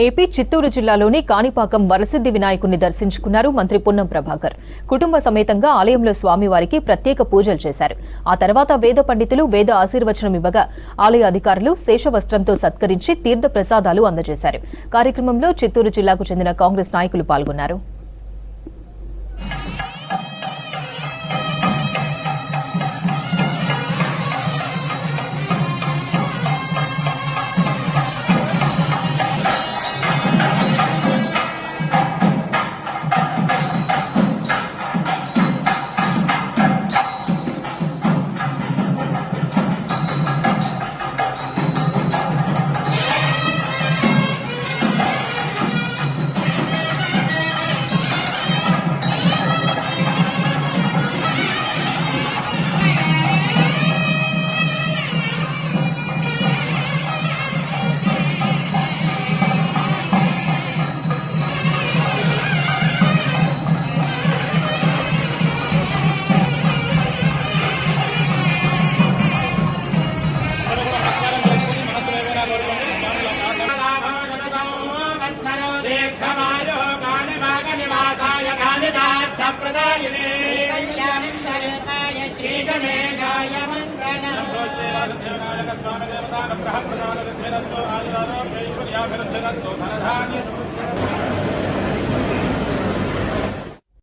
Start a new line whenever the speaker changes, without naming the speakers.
AP Chittoor జిల్లాలోని కాణిపాకం వరసిద్ది వినాయకుడిని దర్శించుకున్నారు మంత్రి పొన్నం ప్రభాకర్. కుటుంబ సమేతంగా ఆలయంలో స్వామివారికి ప్రత్యేక పూజలు చేశారు. ఆ తర్వాత వేద పండితులు వేద ఆశీర్వచనం ఇవ్వగా ఆలయ అధికారులు శేషవస్త్రంతో సత్కరించి తీర్థ ప్రసాదాలు అందజేశారు. కార్యక్రమంలో చిత్తూరు జిల్లాకు చెందిన కాంగ్రెస్ నాయకులు పాల్గొన్నారు.
स्वामी